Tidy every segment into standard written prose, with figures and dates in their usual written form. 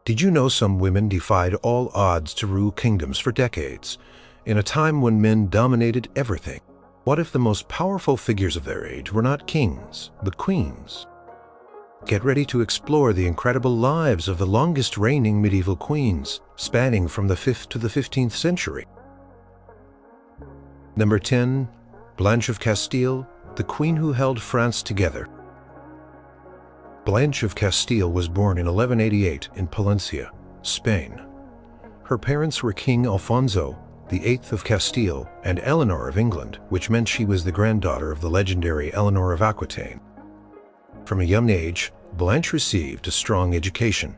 Did you know some women defied all odds to rule kingdoms for decades, in a time when men dominated everything? What if the most powerful figures of their age were not kings, but queens? Get ready to explore the incredible lives of the longest reigning medieval queens, spanning from the 5th to the 15th century. Number 10. Blanche of Castile, the queen who held France together. Blanche of Castile was born in 1188 in Palencia, Spain. Her parents were King Alfonso VIII of Castile and Eleanor of England, which meant she was the granddaughter of the legendary Eleanor of Aquitaine. From a young age, Blanche received a strong education,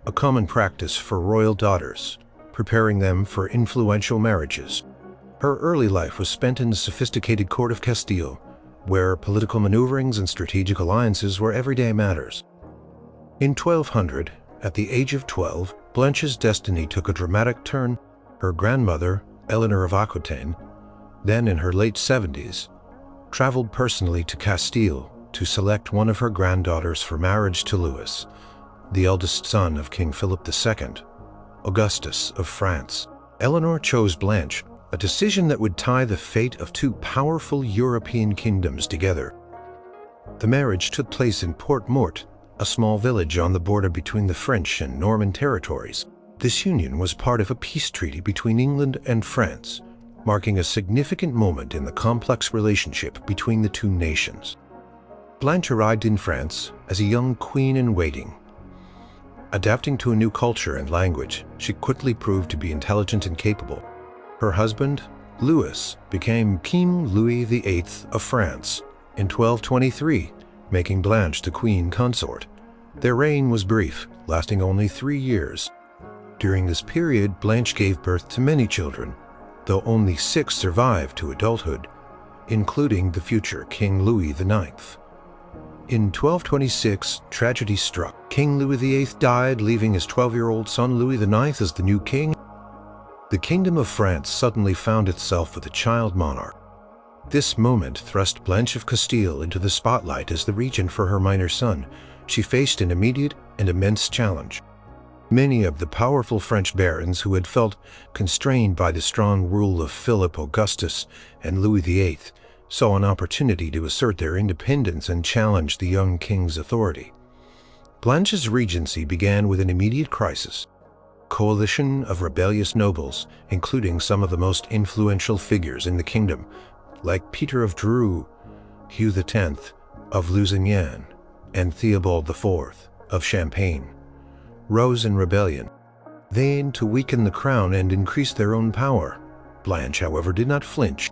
a common practice for royal daughters, preparing them for influential marriages. Her early life was spent in the sophisticated court of Castile, where political maneuverings and strategic alliances were everyday matters. In 1200, at the age of 12, Blanche's destiny took a dramatic turn. Her grandmother, Eleanor of Aquitaine, then in her late 70s, traveled personally to Castile to select one of her granddaughters for marriage to Louis, the eldest son of King Philip II, Augustus of France. Eleanor chose Blanche, a decision that would tie the fate of two powerful European kingdoms together. The marriage took place in Port-Mort, a small village on the border between the French and Norman territories. This union was part of a peace treaty between England and France, marking a significant moment in the complex relationship between the two nations. Blanche arrived in France as a young queen-in-waiting. Adapting to a new culture and language, she quickly proved to be intelligent and capable. Her husband, Louis, became King Louis VIII of France in 1223, making Blanche the queen consort. Their reign was brief, lasting only 3 years. During this period, Blanche gave birth to many children, though only 6 survived to adulthood, including the future King Louis IX. In 1226, tragedy struck. King Louis VIII died, leaving his 12-year-old son Louis IX as the new king. The Kingdom of France suddenly found itself with a child monarch. This moment thrust Blanche of Castile into the spotlight as the regent for her minor son. She faced an immediate and immense challenge. Many of the powerful French barons who had felt constrained by the strong rule of Philip Augustus and Louis VIII saw an opportunity to assert their independence and challenge the young king's authority. Blanche's regency began with an immediate crisis. Coalition of rebellious nobles, including some of the most influential figures in the kingdom, like Peter of Dreux, Hugh X of Lusignan, and Theobald IV of Champagne, rose in rebellion. They aimed to weaken the crown and increase their own power. Blanche, however, did not flinch.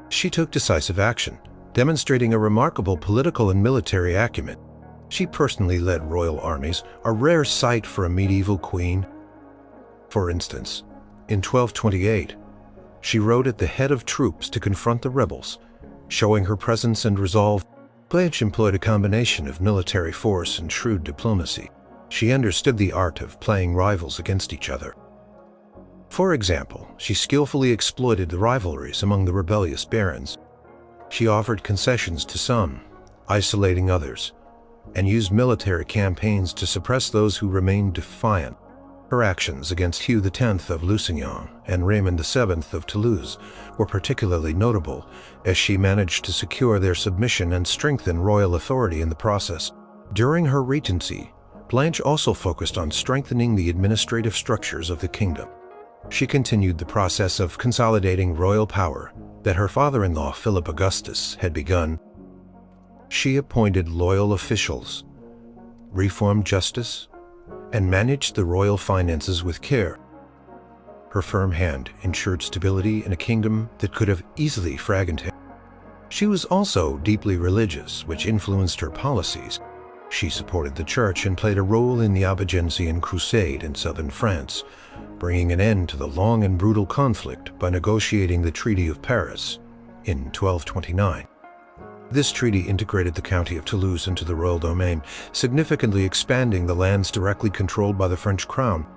She took decisive action, demonstrating a remarkable political and military acumen. She personally led royal armies, a rare sight for a medieval queen. For instance, in 1228, she rode at the head of troops to confront the rebels. Showing her presence and resolve, Blanche employed a combination of military force and shrewd diplomacy. She understood the art of playing rivals against each other. For example, she skillfully exploited the rivalries among the rebellious barons. She offered concessions to some, isolating others, and used military campaigns to suppress those who remained defiant. Her actions against Hugh X of Lusignan and Raymond VII of Toulouse were particularly notable, as she managed to secure their submission and strengthen royal authority in the process. During her regency, Blanche also focused on strengthening the administrative structures of the kingdom. She continued the process of consolidating royal power that her father-in-law Philip Augustus had begun. She appointed loyal officials, reformed justice, and managed the royal finances with care. Her firm hand ensured stability in a kingdom that could have easily fragmented. She was also deeply religious, which influenced her policies. She supported the church and played a role in the Albigensian Crusade in southern France, bringing an end to the long and brutal conflict by negotiating the Treaty of Paris in 1229. This treaty integrated the county of Toulouse into the royal domain, significantly expanding the lands directly controlled by the French crown.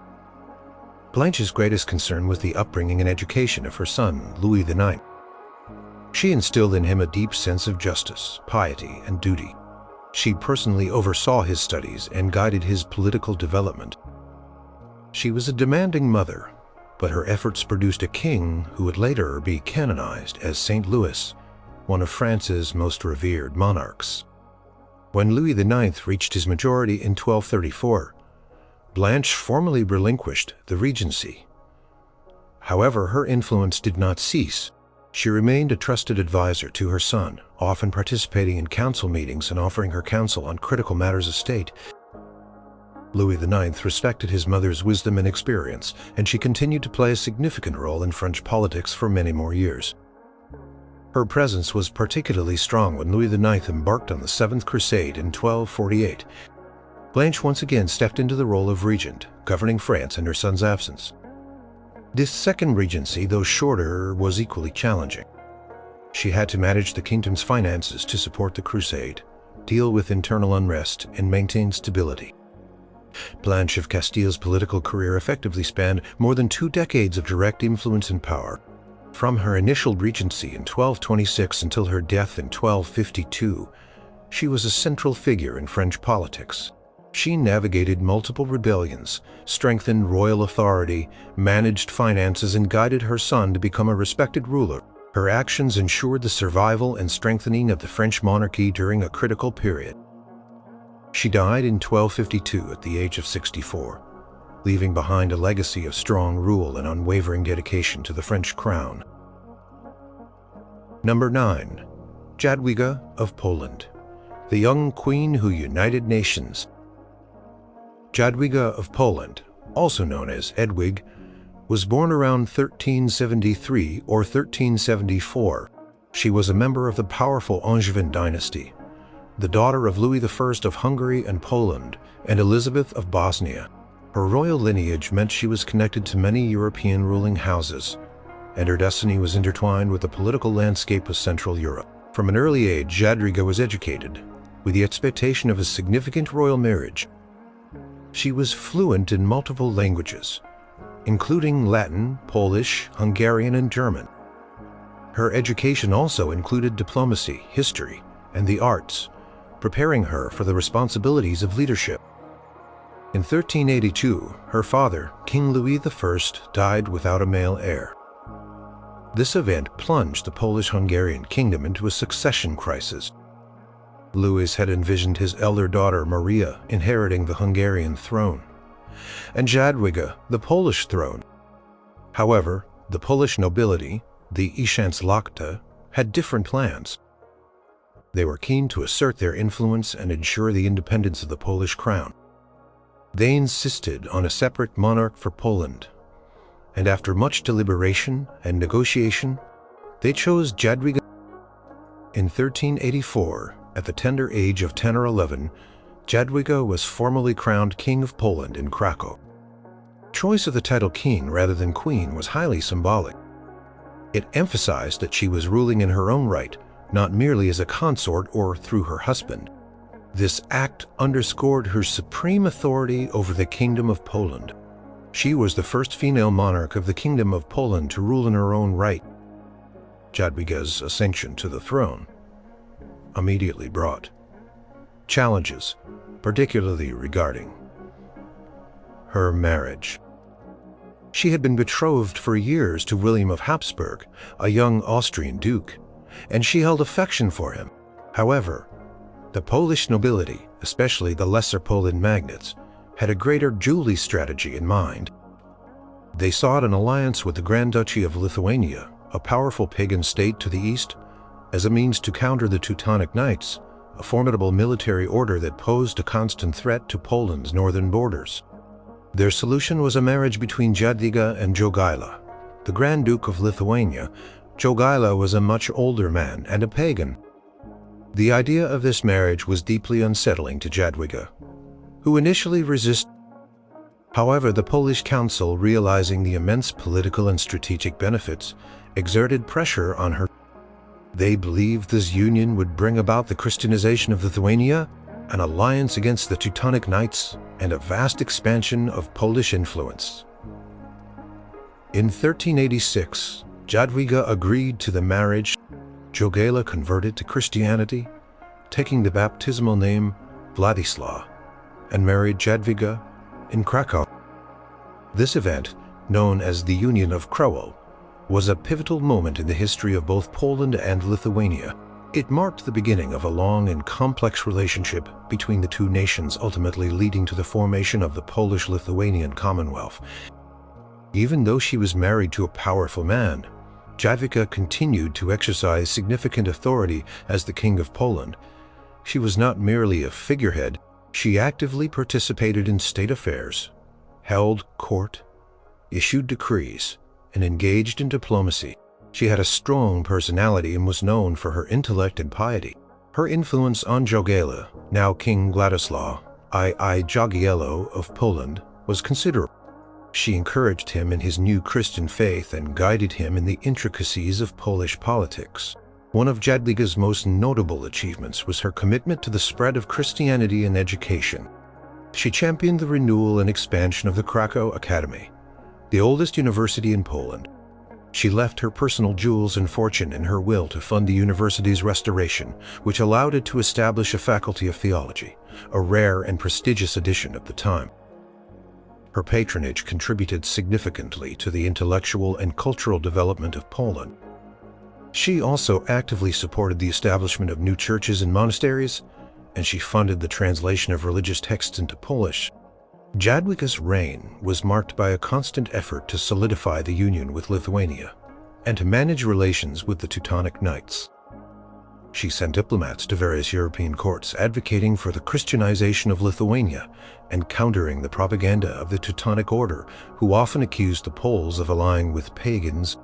Blanche's greatest concern was the upbringing and education of her son, Louis IX. She instilled in him a deep sense of justice, piety, and duty. She personally oversaw his studies and guided his political development. She was a demanding mother, but her efforts produced a king who would later be canonized as Saint Louis, one of France's most revered monarchs. When Louis IX reached his majority in 1234, Blanche formally relinquished the regency. However, her influence did not cease. She remained a trusted advisor to her son, often participating in council meetings and offering her counsel on critical matters of state. Louis IX respected his mother's wisdom and experience, and she continued to play a significant role in French politics for many more years. Her presence was particularly strong when Louis IX embarked on the Seventh Crusade in 1248. Blanche once again stepped into the role of regent, governing France in her son's absence. This second regency, though shorter, was equally challenging. She had to manage the kingdom's finances to support the crusade, deal with internal unrest, and maintain stability. Blanche of Castile's political career effectively spanned more than 2 decades of direct influence and power. From her initial regency in 1226 until her death in 1252, she was a central figure in French politics. She navigated multiple rebellions, strengthened royal authority, managed finances, and guided her son to become a respected ruler. Her actions ensured the survival and strengthening of the French monarchy during a critical period. She died in 1252 at the age of 64, leaving behind a legacy of strong rule and unwavering dedication to the French crown. Number 9. Jadwiga of Poland, the young queen who united nations. Jadwiga of Poland, also known as Edwig, was born around 1373 or 1374. She was a member of the powerful Angevin dynasty, the daughter of Louis I of Hungary and Poland and Elizabeth of Bosnia. Her royal lineage meant she was connected to many European ruling houses, and her destiny was intertwined with the political landscape of Central Europe. From an early age, Jadwiga was educated, with the expectation of a significant royal marriage. She was fluent in multiple languages, including Latin, Polish, Hungarian, and German. Her education also included diplomacy, history, and the arts, preparing her for the responsibilities of leadership. In 1382, her father, King Louis I, died without a male heir. This event plunged the Polish-Hungarian kingdom into a succession crisis. Louis had envisioned his elder daughter Maria inheriting the Hungarian throne, and Jadwiga the Polish throne. However, the Polish nobility, the Ishanslakta, had different plans. They were keen to assert their influence and ensure the independence of the Polish crown. They insisted on a separate monarch for Poland, and after much deliberation and negotiation, they chose Jadwiga. In 1384, at the tender age of 10 or 11, Jadwiga was formally crowned King of Poland in Krakow. Choice of the title king rather than queen was highly symbolic. It emphasized that she was ruling in her own right, not merely as a consort or through her husband. This act underscored her supreme authority over the Kingdom of Poland. She was the first female monarch of the Kingdom of Poland to rule in her own right. Jadwiga's ascension to the throne immediately brought challenges, particularly regarding her marriage. She had been betrothed for years to William of Habsburg, a young Austrian duke, and she held affection for him. However, the Polish nobility, especially the Lesser Poland magnates, had a greater dually strategy in mind. They sought an alliance with the Grand Duchy of Lithuania, a powerful pagan state to the east, as a means to counter the Teutonic Knights, a formidable military order that posed a constant threat to Poland's northern borders. Their solution was a marriage between Jadwiga and Jogaila, the Grand Duke of Lithuania. Jogaila was a much older man and a pagan. The idea of this marriage was deeply unsettling to Jadwiga, who initially resisted. However, the Polish council, realizing the immense political and strategic benefits, exerted pressure on her. They believed this union would bring about the Christianization of Lithuania, an alliance against the Teutonic Knights, and a vast expansion of Polish influence. In 1386, Jadwiga agreed to the marriage. Jogaila converted to Christianity, taking the baptismal name Władysław, and married Jadwiga in Krakow. This event, known as the Union of Crowell, was a pivotal moment in the history of both Poland and Lithuania. It marked the beginning of a long and complex relationship between the two nations, ultimately leading to the formation of the Polish-Lithuanian Commonwealth. Even though she was married to a powerful man, Jadwiga continued to exercise significant authority as the King of Poland. She was not merely a figurehead, she actively participated in state affairs, held court, issued decrees, and engaged in diplomacy. She had a strong personality and was known for her intellect and piety. Her influence on Jogaila, now King Władysław I Jogaila of Poland, was considerable. She encouraged him in his new Christian faith and guided him in the intricacies of Polish politics. One of Jadwiga's most notable achievements was her commitment to the spread of Christianity in education. She championed the renewal and expansion of the Krakow Academy, the oldest university in Poland. She left her personal jewels and fortune in her will to fund the university's restoration, which allowed it to establish a faculty of theology, a rare and prestigious addition at the time. Her patronage contributed significantly to the intellectual and cultural development of Poland. She also actively supported the establishment of new churches and monasteries, and she funded the translation of religious texts into Polish. Jadwiga's reign was marked by a constant effort to solidify the union with Lithuania and to manage relations with the Teutonic Knights. She sent diplomats to various European courts advocating for the Christianization of Lithuania and countering the propaganda of the Teutonic Order, who often accused the Poles of allying with pagans.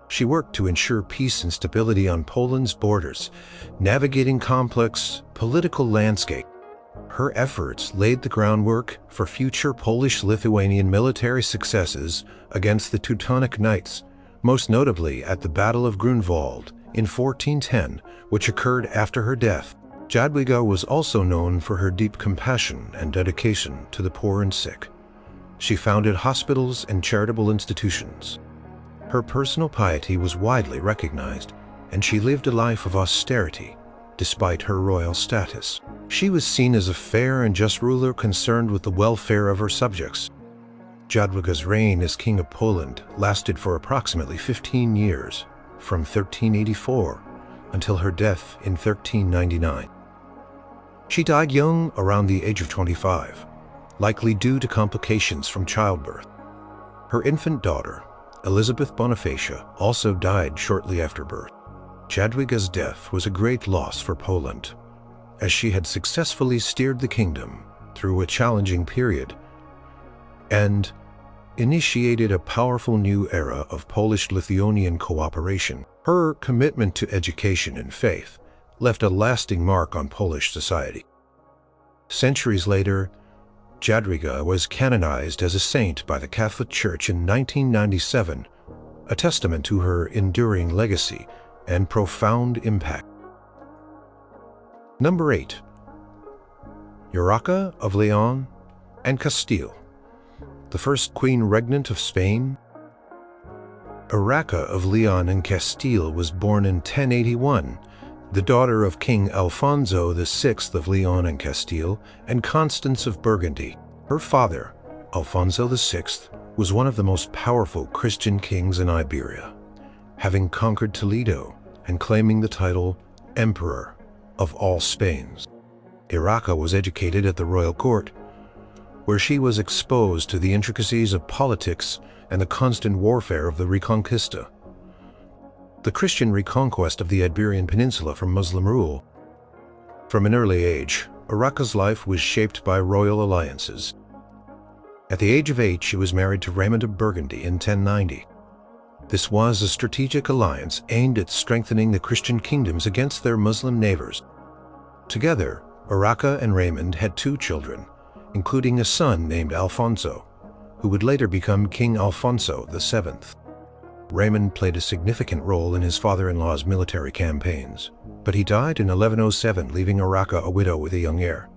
She worked to ensure peace and stability on Poland's borders, navigating complex political landscape. Her efforts laid the groundwork for future Polish-Lithuanian military successes against the Teutonic Knights, most notably at the Battle of Grunwald in 1410, which occurred after her death. Jadwiga was also known for her deep compassion and dedication to the poor and sick. She founded hospitals and charitable institutions. Her personal piety was widely recognized, and she lived a life of austerity despite her royal status. She was seen as a fair and just ruler concerned with the welfare of her subjects. Jadwiga's reign as King of Poland lasted for approximately 15 years, from 1384 until her death in 1399. She died young, around the age of 25, likely due to complications from childbirth. Her infant daughter, Elizabeth Bonifacia, also died shortly after birth. Jadwiga's death was a great loss for Poland, as she had successfully steered the kingdom through a challenging period and initiated a powerful new era of Polish-Lithuanian cooperation. Her commitment to education and faith left a lasting mark on Polish society. Centuries later, Jadwiga was canonized as a saint by the Catholic Church in 1997, a testament to her enduring legacy and profound impact. Number 8. Urraca of Leon and Castile, the first queen regnant of Spain. Urraca of Leon and Castile was born in 1081, the daughter of King Alfonso VI of Leon and Castile and Constance of Burgundy. Her father, Alfonso VI, was one of the most powerful Christian kings in Iberia, having conquered Toledo and claiming the title Emperor of all Spains. Urraca was educated at the royal court, where she was exposed to the intricacies of politics and the constant warfare of the Reconquista, the Christian reconquest of the Iberian Peninsula from Muslim rule. From an early age, Urraca's life was shaped by royal alliances. At the age of 8, she was married to Raymond of Burgundy in 1090. This was a strategic alliance aimed at strengthening the Christian kingdoms against their Muslim neighbors. Together, Urraca and Raymond had 2 children, including a son named Alfonso, who would later become King Alfonso VII. Raymond played a significant role in his father-in-law's military campaigns, but he died in 1107, leaving Urraca a widow with a young heir.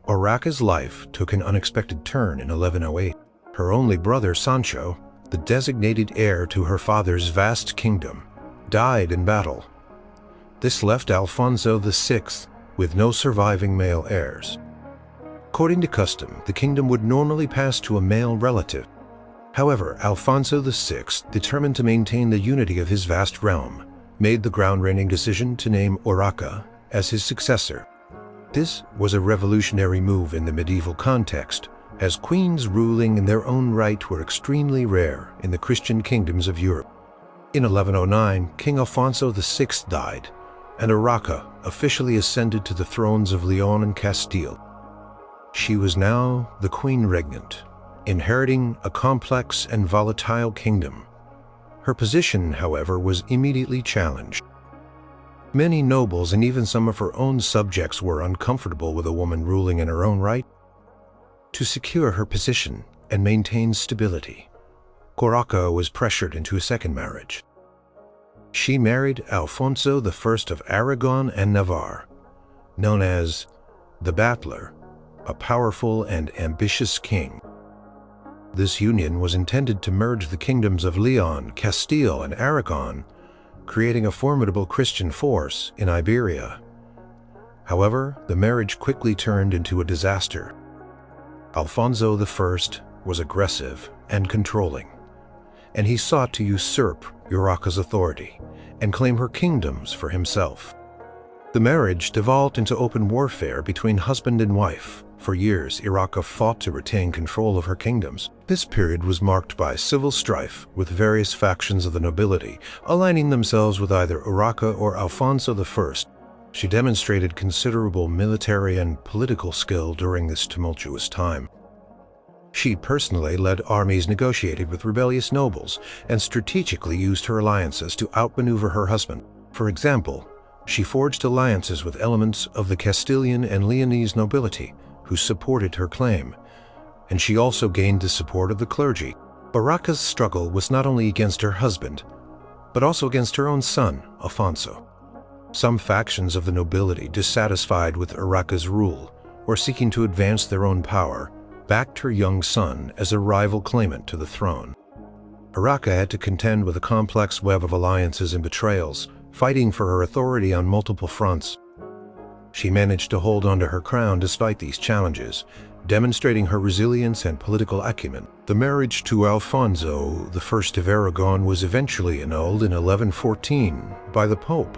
Urraca's life took an unexpected turn in 1108. Her only brother, Sancho, the designated heir to her father's vast kingdom, died in battle. This left Alfonso VI with no surviving male heirs. According to custom, the kingdom would normally pass to a male relative. However, Alfonso VI, determined to maintain the unity of his vast realm, made the ground-reigning decision to name Urraca as his successor. This was a revolutionary move in the medieval context, as queens ruling in their own right were extremely rare in the Christian kingdoms of Europe. In 1109, King Alfonso VI died, and Urraca officially ascended to the thrones of Leon and Castile. She was now the queen regnant, inheriting a complex and volatile kingdom. Her position, however, was immediately challenged. Many nobles and even some of her own subjects were uncomfortable with a woman ruling in her own right. To secure her position and maintain stability, Urraca was pressured into a second marriage. She married Alfonso I of Aragon and Navarre, known as the Battler, a powerful and ambitious king. This union was intended to merge the kingdoms of Leon, Castile, and Aragon, creating a formidable Christian force in Iberia. However, the marriage quickly turned into a disaster. Alfonso I was aggressive and controlling, and he sought to usurp Urraca's authority and claim her kingdoms for himself. The marriage devolved into open warfare between husband and wife. For years, Urraca fought to retain control of her kingdoms. This period was marked by civil strife, with various factions of the nobility aligning themselves with either Urraca or Alfonso I. She demonstrated considerable military and political skill during this tumultuous time. She personally led armies negotiated with rebellious nobles and strategically used her alliances to outmaneuver her husband. For example, she forged alliances with elements of the Castilian and Leonese nobility who supported her claim, and she also gained the support of the clergy. Urraca's struggle was not only against her husband, but also against her own son, Alfonso. Some factions of the nobility, dissatisfied with Urraca's rule or seeking to advance their own power, backed her young son as a rival claimant to the throne. Urraca had to contend with a complex web of alliances and betrayals, fighting for her authority on multiple fronts. She managed to hold onto her crown despite these challenges, demonstrating her resilience and political acumen. The marriage to Alfonso I of Aragon was eventually annulled in 1114 by the Pope,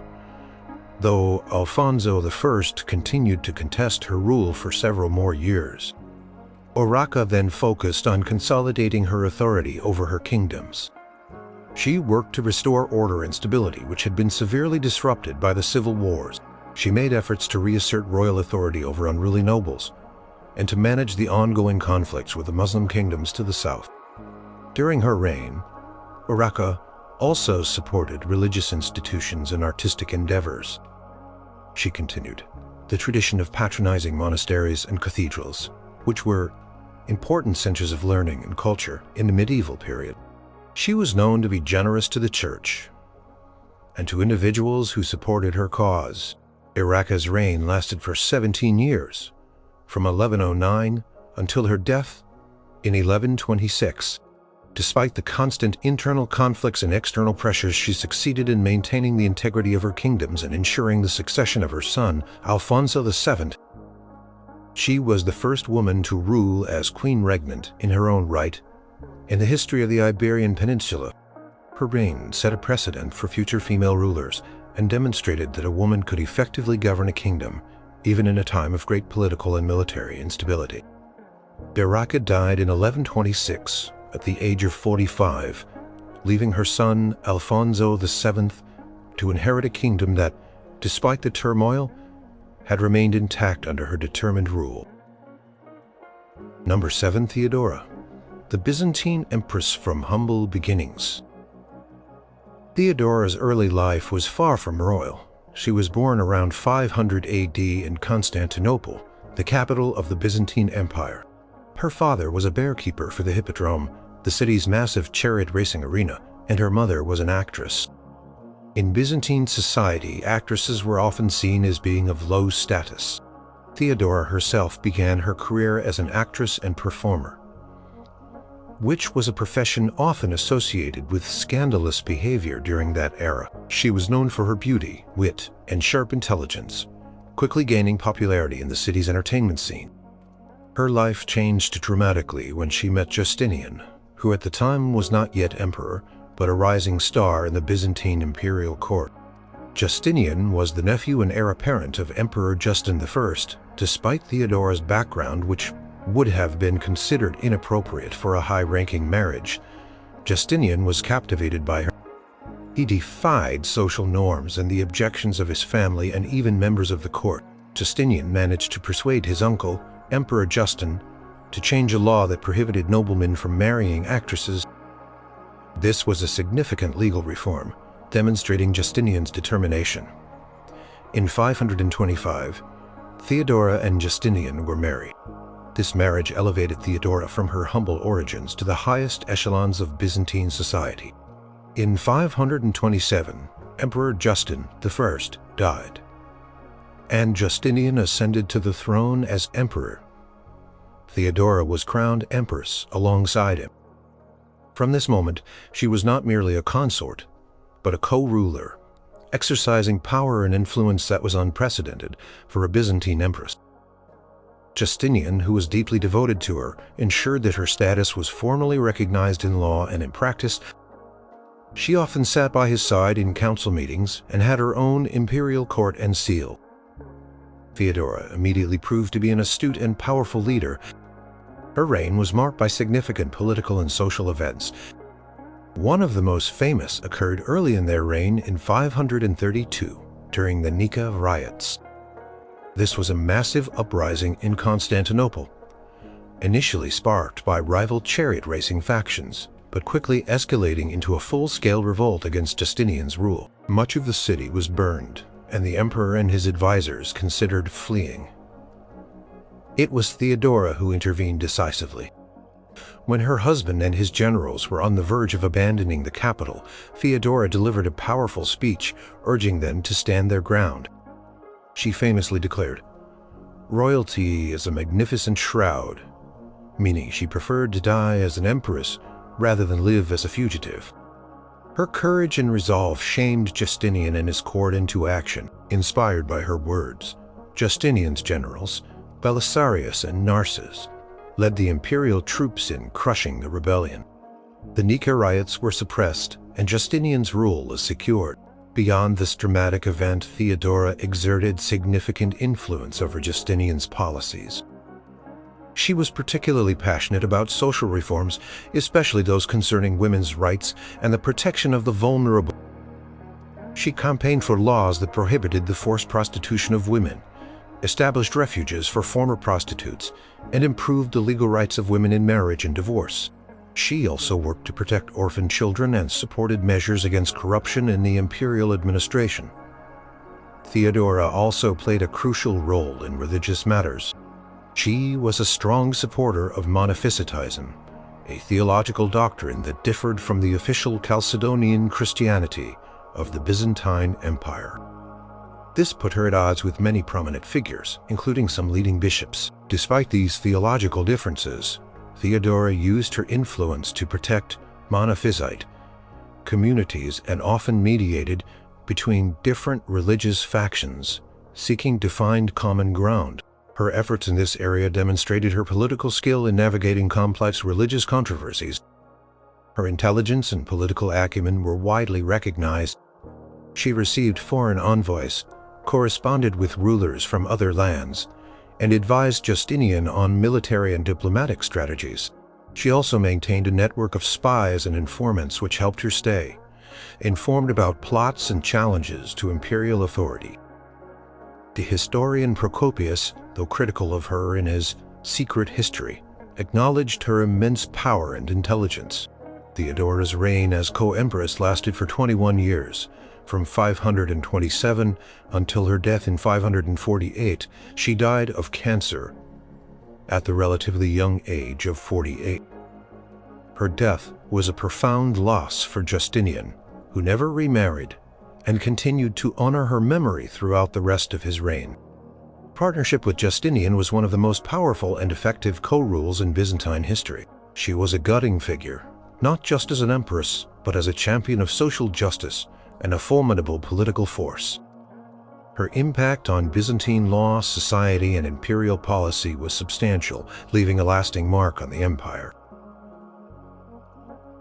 though Alfonso I continued to contest her rule for several more years. Urraca then focused on consolidating her authority over her kingdoms. She worked to restore order and stability, which had been severely disrupted by the civil wars. She made efforts to reassert royal authority over unruly nobles, and to manage the ongoing conflicts with the Muslim kingdoms to the south. During her reign, Urraca also supported religious institutions and artistic endeavors. She continued the tradition of patronizing monasteries and cathedrals, which were important centers of learning and culture in the medieval period. She was known to be generous to the church and to individuals who supported her cause. Urraca's reign lasted for 17 years, from 1109 until her death in 1126. Despite the constant internal conflicts and external pressures, she succeeded in maintaining the integrity of her kingdoms and ensuring the succession of her son, Alfonso VII. She was the first woman to rule as queen regnant in her own right in the history of the Iberian Peninsula. Her reign set a precedent for future female rulers and demonstrated that a woman could effectively govern a kingdom, even in a time of great political and military instability. Urraca died in 1126 at the age of 45, leaving her son Alfonso VII to inherit a kingdom that, despite the turmoil, had remained intact under her determined rule. Number 7. Theodora, the Byzantine empress from humble beginnings. Theodora's early life was far from royal. She was born around 500 AD in Constantinople, the capital of the Byzantine Empire. Her father was a bearkeeper for the Hippodrome, the city's massive chariot racing arena, and her mother was an actress. In Byzantine society, actresses were often seen as being of low status. Theodora herself began her career as an actress and performer, which was a profession often associated with scandalous behavior during that era. She was known for her beauty, wit, and sharp intelligence, quickly gaining popularity in the city's entertainment scene. Her life changed dramatically when she met Justinian, who at the time was not yet emperor, but a rising star in the Byzantine imperial court. Justinian was the nephew and heir apparent of Emperor Justin I, despite Theodora's background, which would have been considered inappropriate for a high-ranking marriage. Justinian was captivated by her. He defied social norms and the objections of his family and even members of the court. Justinian managed to persuade his uncle, Emperor Justin, to change a law that prohibited noblemen from marrying actresses. This was a significant legal reform, demonstrating Justinian's determination. In 525, Theodora and Justinian were married. This marriage elevated Theodora from her humble origins to the highest echelons of Byzantine society. In 527, Emperor Justin I died, and Justinian ascended to the throne as emperor. Theodora was crowned empress alongside him. From this moment, she was not merely a consort, but a co-ruler, exercising power and influence that was unprecedented for a Byzantine empress. Justinian, who was deeply devoted to her, ensured that her status was formally recognized in law and in practice. She often sat by his side in council meetings and had her own imperial court and seal. Theodora immediately proved to be an astute and powerful leader. Her reign was marked by significant political and social events. One of the most famous occurred early in their reign in 532, during the Nika riots. This was a massive uprising in Constantinople, initially sparked by rival chariot racing factions, but quickly escalating into a full-scale revolt against Justinian's rule. Much of the city was burned, and the emperor and his advisors considered fleeing. It was Theodora who intervened decisively. When her husband and his generals were on the verge of abandoning the capital, Theodora delivered a powerful speech urging them to stand their ground. She famously declared, "Royalty is a magnificent shroud," meaning she preferred to die as an empress rather than live as a fugitive. Her courage and resolve shamed Justinian and his court into action. Inspired by her words, Justinian's generals, Belisarius and Narses, led the imperial troops in crushing the rebellion. The Nika riots were suppressed, and Justinian's rule was secured. Beyond this dramatic event, Theodora exerted significant influence over Justinian's policies. She was particularly passionate about social reforms, especially those concerning women's rights and the protection of the vulnerable. She campaigned for laws that prohibited the forced prostitution of women, established refuges for former prostitutes, and improved the legal rights of women in marriage and divorce. She also worked to protect orphan children and supported measures against corruption in the imperial administration. Theodora also played a crucial role in religious matters. She was a strong supporter of Monophysitism, a theological doctrine that differed from the official Chalcedonian Christianity of the Byzantine Empire. This put her at odds with many prominent figures, including some leading bishops. Despite these theological differences, Theodora used her influence to protect Monophysite communities and often mediated between different religious factions, seeking to find common ground. Her efforts in this area demonstrated her political skill in navigating complex religious controversies. Her intelligence and political acumen were widely recognized. She received foreign envoys, corresponded with rulers from other lands, and advised Justinian on military and diplomatic strategies. She also maintained a network of spies and informants which helped her stay informed about plots and challenges to imperial authority. The historian Procopius, though critical of her in his Secret History, acknowledged her immense power and intelligence. Theodora's reign as co-empress lasted for 21 years, from 527 until her death in 548. She died of cancer at the relatively young age of 48. Her death was a profound loss for Justinian, who never remarried and continued to honor her memory throughout the rest of his reign. Partnership with Justinian was one of the most powerful and effective co-rules in Byzantine history. She was a guiding figure, not just as an empress, but as a champion of social justice and a formidable political force. Her impact on Byzantine law, society, and imperial policy was substantial, leaving a lasting mark on the empire.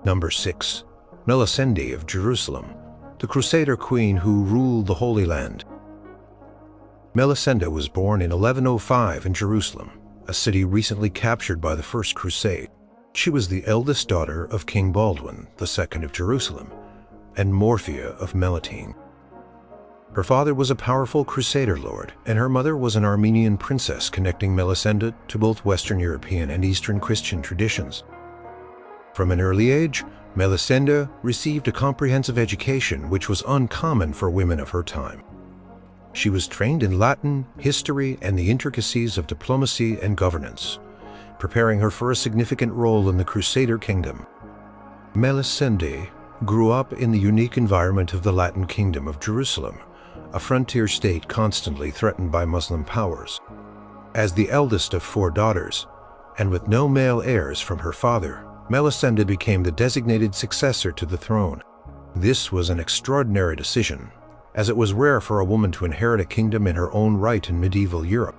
Number 6. Melisende of Jerusalem, the Crusader queen who ruled the Holy Land. Melisende was born in 1105 in Jerusalem, a city recently captured by the First Crusade. She was the eldest daughter of King Baldwin II of Jerusalem and Morphia of Melitene. Her father was a powerful Crusader lord, and her mother was an Armenian princess connecting Melisende to both Western European and Eastern Christian traditions. From an early age, Melisende received a comprehensive education which was uncommon for women of her time. She was trained in Latin, history, and the intricacies of diplomacy and governance, preparing her for a significant role in the Crusader kingdom. Melisende grew up in the unique environment of the Latin Kingdom of Jerusalem, a frontier state constantly threatened by Muslim powers. As the eldest of 4 daughters, and with no male heirs from her father, Melisende became the designated successor to the throne. This was an extraordinary decision, as it was rare for a woman to inherit a kingdom in her own right in medieval Europe.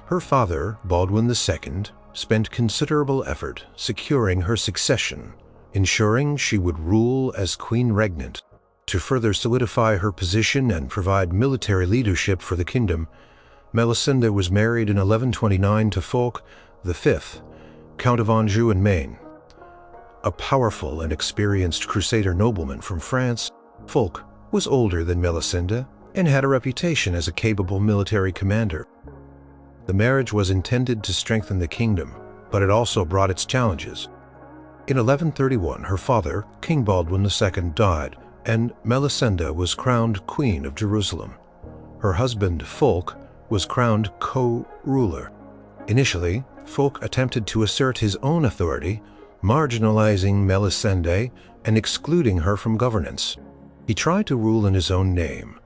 Her father, Baldwin II, spent considerable effort securing her succession, ensuring she would rule as queen regnant. To further solidify her position and provide military leadership for the kingdom, Melisende was married in 1129 to Fulk V, Count of Anjou and Maine. A powerful and experienced Crusader nobleman from France, Fulk was older than Melisende and had a reputation as a capable military commander. The marriage was intended to strengthen the kingdom, but it also brought its challenges. In 1131, her father, King Baldwin II, died, and Melisende was crowned Queen of Jerusalem. Her husband, Fulk, was crowned co-ruler. Initially, Fulk attempted to assert his own authority, marginalizing Melisende and excluding her from governance. He tried to rule in his own name,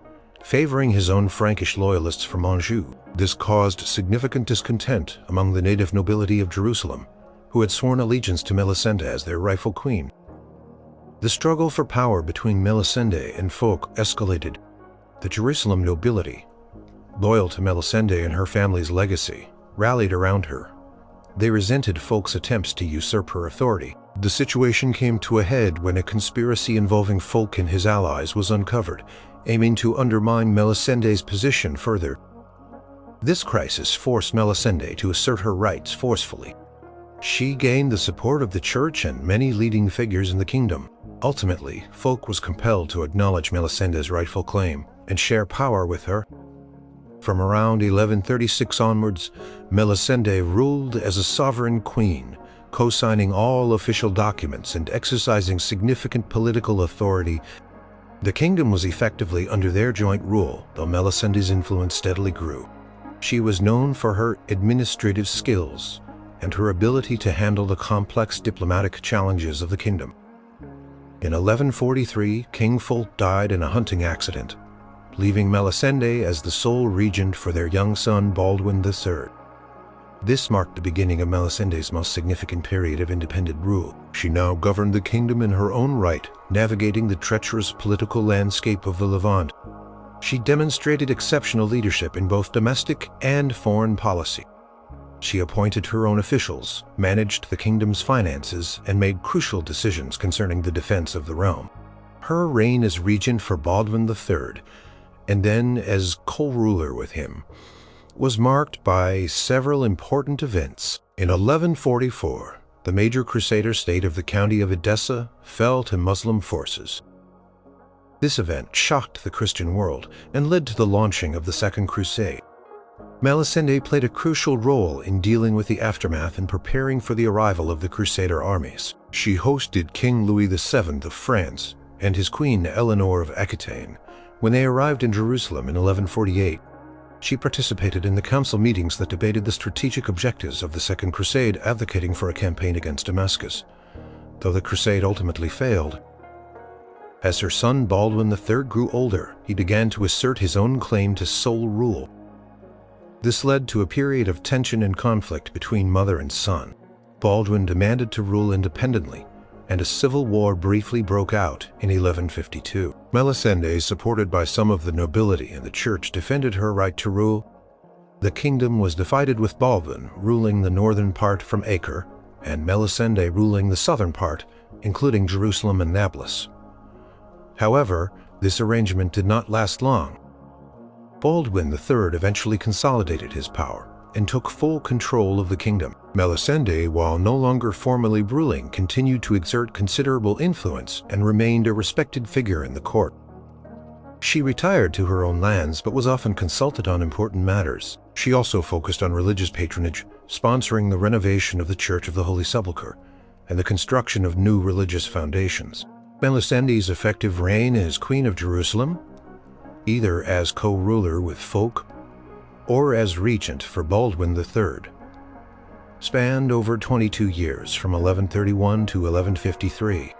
favoring his own Frankish loyalists from Anjou. This caused significant discontent among the native nobility of Jerusalem, who had sworn allegiance to Melisende as their rightful queen. The struggle for power between Melisende and Fulk escalated. The Jerusalem nobility, loyal to Melisende and her family's legacy, rallied around her. They resented Fulk's attempts to usurp her authority. The situation came to a head when a conspiracy involving Fulk and his allies was uncovered, aiming to undermine Melisende's position further. This crisis forced Melisende to assert her rights forcefully. She gained the support of the church and many leading figures in the kingdom. Ultimately, Fulk was compelled to acknowledge Melisende's rightful claim and share power with her. From around 1136 onwards, Melisende ruled as a sovereign queen, co-signing all official documents and exercising significant political authority. The kingdom was effectively under their joint rule, though Melisende's influence steadily grew. She was known for her administrative skills and her ability to handle the complex diplomatic challenges of the kingdom. In 1143, King Fulk died in a hunting accident, leaving Melisende as the sole regent for their young son Baldwin III. This marked the beginning of Melisende's most significant period of independent rule. She now governed the kingdom in her own right, navigating the treacherous political landscape of the Levant. She demonstrated exceptional leadership in both domestic and foreign policy. She appointed her own officials, managed the kingdom's finances, and made crucial decisions concerning the defense of the realm. Her reign as regent for Baldwin III, and then as co-ruler with him, was marked by several important events. In 1144, the major Crusader state of the county of Edessa fell to Muslim forces. This event shocked the Christian world and led to the launching of the Second Crusade. Melisende played a crucial role in dealing with the aftermath and preparing for the arrival of the Crusader armies. She hosted King Louis VII of France and his queen Eleanor of Aquitaine when they arrived in Jerusalem in 1148. She participated in the council meetings that debated the strategic objectives of the Second Crusade, advocating for a campaign against Damascus, though the crusade ultimately failed. As her son Baldwin III grew older, he began to assert his own claim to sole rule. This led to a period of tension and conflict between mother and son. Baldwin demanded to rule independently, and a civil war briefly broke out in 1152. Melisende, supported by some of the nobility and the church, defended her right to rule. The kingdom was divided, with Baldwin ruling the northern part from Acre, and Melisende ruling the southern part, including Jerusalem and Naples. However, this arrangement did not last long. Baldwin III eventually consolidated his power and took full control of the kingdom. Melisende, while no longer formally ruling, continued to exert considerable influence and remained a respected figure in the court. She retired to her own lands but was often consulted on important matters. She also focused on religious patronage, sponsoring the renovation of the Church of the Holy Sepulchre and the construction of new religious foundations. Melisende's effective reign as Queen of Jerusalem, either as co-ruler with Fulk or as regent for Baldwin III, spanned over 22 years, from 1131 to 1153.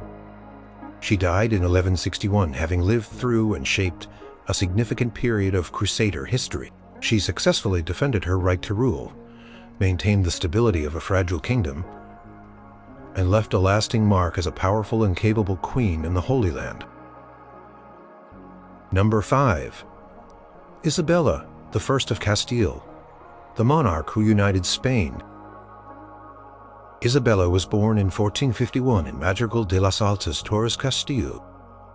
She died in 1161, having lived through and shaped a significant period of Crusader history. She successfully defended her right to rule, maintained the stability of a fragile kingdom, and left a lasting mark as a powerful and capable queen in the Holy Land. Number 5. Isabella I of Castile, the monarch who united Spain. Isabella was born in 1451 in Madrigal de las Altas, Torres Castile.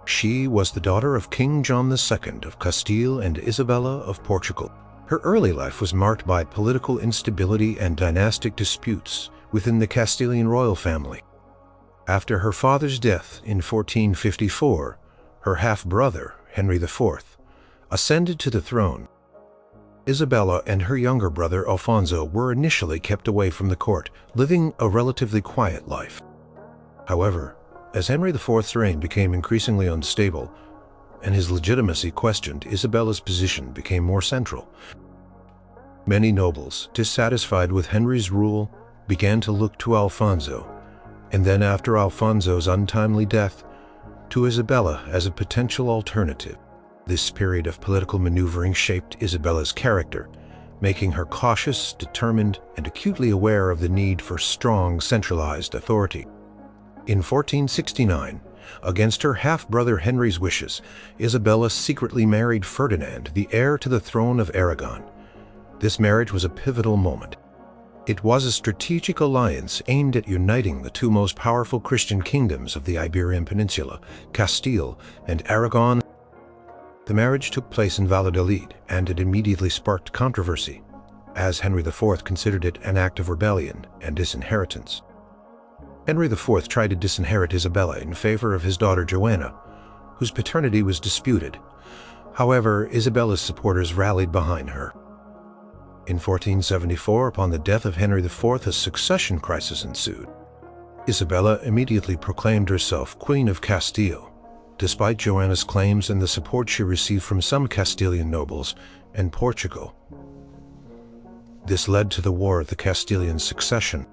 She was the daughter of King John II of Castile and Isabella of Portugal. Her early life was marked by political instability and dynastic disputes within the Castilian royal family. After her father's death in 1454, her half-brother, Henry IV, ascended to the throne. Isabella and her younger brother Alfonso were initially kept away from the court, living a relatively quiet life. However, as Henry IV's reign became increasingly unstable and his legitimacy questioned, Isabella's position became more central. Many nobles, dissatisfied with Henry's rule, began to look to Alfonso, and then after Alfonso's untimely death, to Isabella as a potential alternative. This period of political maneuvering shaped Isabella's character, making her cautious, determined, and acutely aware of the need for strong, centralized authority. In 1469, against her half-brother Henry's wishes, Isabella secretly married Ferdinand, the heir to the throne of Aragon. This marriage was a pivotal moment. It was a strategic alliance aimed at uniting the two most powerful Christian kingdoms of the Iberian Peninsula, Castile and Aragon. The marriage took place in Valladolid, and it immediately sparked controversy, as Henry IV considered it an act of rebellion and disinheritance. Henry IV tried to disinherit Isabella in favor of his daughter Joanna, whose paternity was disputed. However, Isabella's supporters rallied behind her. In 1474, upon the death of Henry IV, a succession crisis ensued. Isabella immediately proclaimed herself Queen of Castile, despite Joanna's claims and the support she received from some Castilian nobles and Portugal. This led to the War of the Castilian Succession.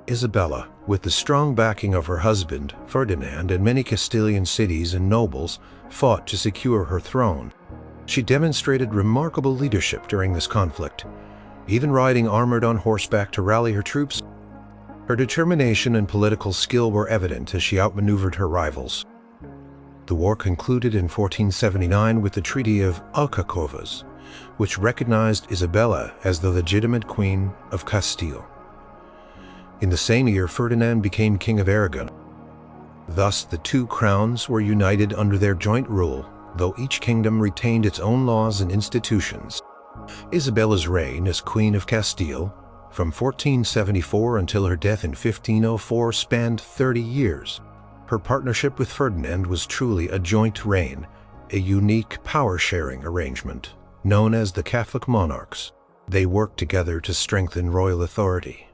Isabella, with the strong backing of her husband, Ferdinand, and many Castilian cities and nobles, fought to secure her throne. She demonstrated remarkable leadership during this conflict, even riding armored on horseback to rally her troops. Her determination and political skill were evident as she outmaneuvered her rivals. The war concluded in 1479 with the Treaty of Alcacovas, which recognized Isabella as the legitimate Queen of Castile. In the same year, Ferdinand became King of Aragon. Thus, the two crowns were united under their joint rule, though each kingdom retained its own laws and institutions. Isabella's reign as Queen of Castile, from 1474 until her death in 1504, spanned 30 years. Her partnership with Ferdinand was truly a joint reign, a unique power-sharing arrangement, known as the Catholic monarchs. They worked together to strengthen royal authority,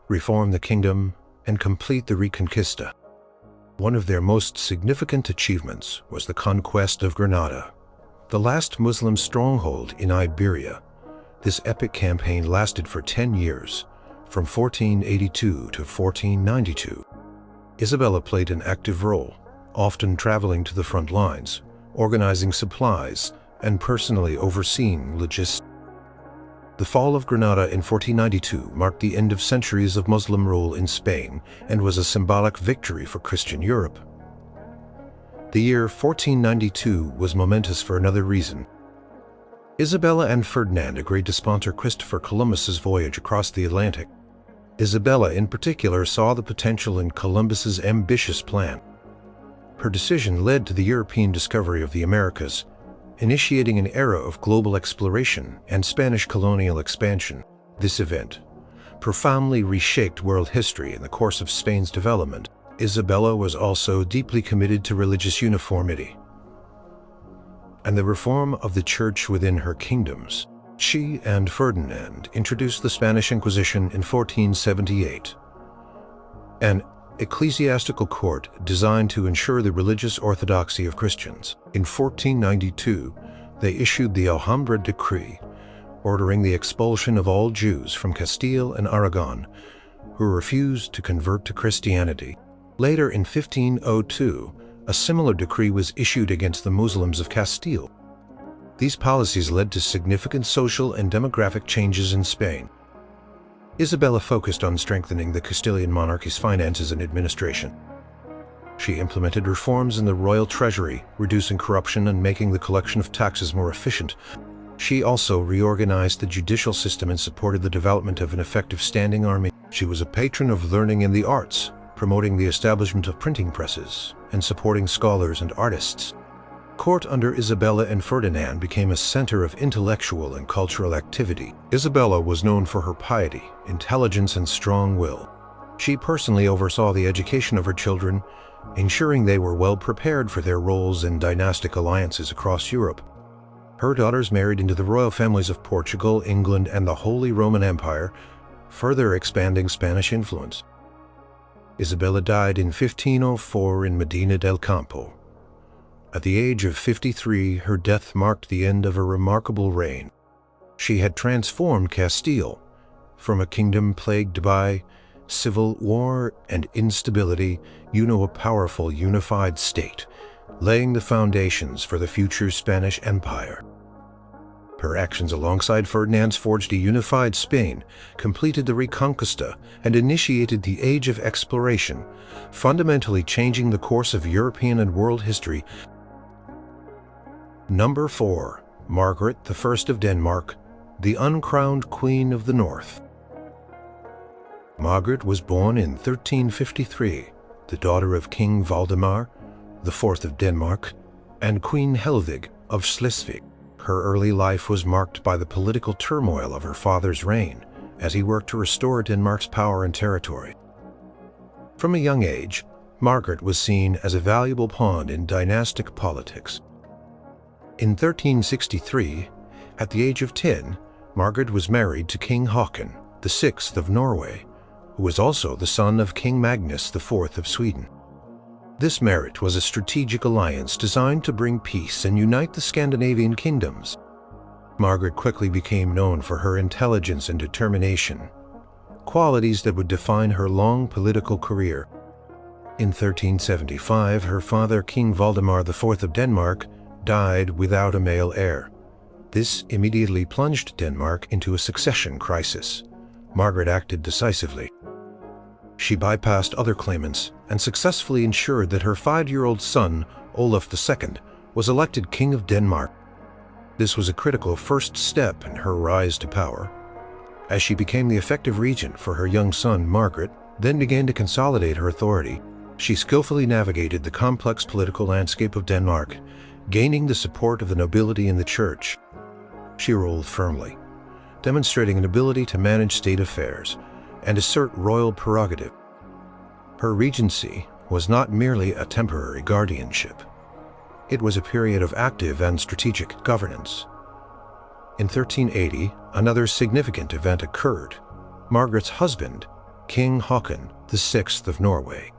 reform the kingdom, and complete the Reconquista. One of their most significant achievements was the conquest of Granada, the last Muslim stronghold in Iberia. This epic campaign lasted for 10 years, from 1482 to 1492. Isabella played an active role, often traveling to the front lines, organizing supplies, and personally overseeing logistics. The fall of Granada in 1492 marked the end of centuries of Muslim rule in Spain and was a symbolic victory for Christian Europe. The year 1492 was momentous for another reason. Isabella and Ferdinand agreed to sponsor Christopher Columbus's voyage across the Atlantic. Isabella in particular saw the potential in Columbus's ambitious plan. Her decision led to the European discovery of the Americas, initiating an era of global exploration and Spanish colonial expansion. This event profoundly reshaped world history in the course of Spain's development. Isabella was also deeply committed to religious uniformity and the reform of the church within her kingdoms. She and Ferdinand introduced the Spanish Inquisition in 1478, an ecclesiastical court designed to ensure the religious orthodoxy of Christians. In 1492, they issued the Alhambra Decree, ordering the expulsion of all Jews from Castile and Aragon who refused to convert to Christianity. Later in 1502, a similar decree was issued against the Muslims of Castile. These policies led to significant social and demographic changes in Spain. Isabella focused on strengthening the Castilian monarchy's finances and administration. She implemented reforms in the royal treasury, reducing corruption and making the collection of taxes more efficient. She also reorganized the judicial system and supported the development of an effective standing army. She was a patron of learning and the arts, promoting the establishment of printing presses and supporting scholars and artists. Court under Isabella and Ferdinand became a center of intellectual and cultural activity. Isabella was known for her piety, intelligence, and strong will. She personally oversaw the education of her children, ensuring they were well prepared for their roles in dynastic alliances across Europe. Her daughters married into the royal families of Portugal, England, and the Holy Roman Empire, further expanding Spanish influence. Isabella died in 1504 in Medina del Campo. At the age of 53, her death marked the end of a remarkable reign. She had transformed Castile from a kingdom plagued by civil war and instability into a powerful, unified state, laying the foundations for the future Spanish Empire. Her actions alongside Ferdinand's forged a unified Spain, completed the Reconquista, and initiated the Age of Exploration, fundamentally changing the course of European and world history. Number 4. Margaret I of Denmark, the uncrowned Queen of the North. Margaret was born in 1353, the daughter of King Valdemar IV of Denmark and Queen Helvig of Schleswig. Her early life was marked by the political turmoil of her father's reign as he worked to restore Denmark's power and territory. From a young age, Margaret was seen as a valuable pawn in dynastic politics. In 1363, at the age of 10, Margaret was married to King Håkon VI of Norway, who was also the son of King Magnus IV of Sweden. This marriage was a strategic alliance designed to bring peace and unite the Scandinavian kingdoms. Margaret quickly became known for her intelligence and determination, qualities that would define her long political career. In 1375, her father, King Valdemar IV of Denmark, died without a male heir. This immediately plunged Denmark into a succession crisis. Margaret acted decisively. She bypassed other claimants and successfully ensured that her 5-year-old son, Olaf II, was elected King of Denmark. This was a critical first step in her rise to power. As she became the effective regent for her young son, Margaret then began to consolidate her authority. She skillfully navigated the complex political landscape of Denmark, gaining the support of the nobility and the church. She ruled firmly, demonstrating an ability to manage state affairs and assert royal prerogative. Her regency was not merely a temporary guardianship. It was a period of active and strategic governance. In 1380, another significant event occurred. Margaret's husband, King Håkon VI of Norway,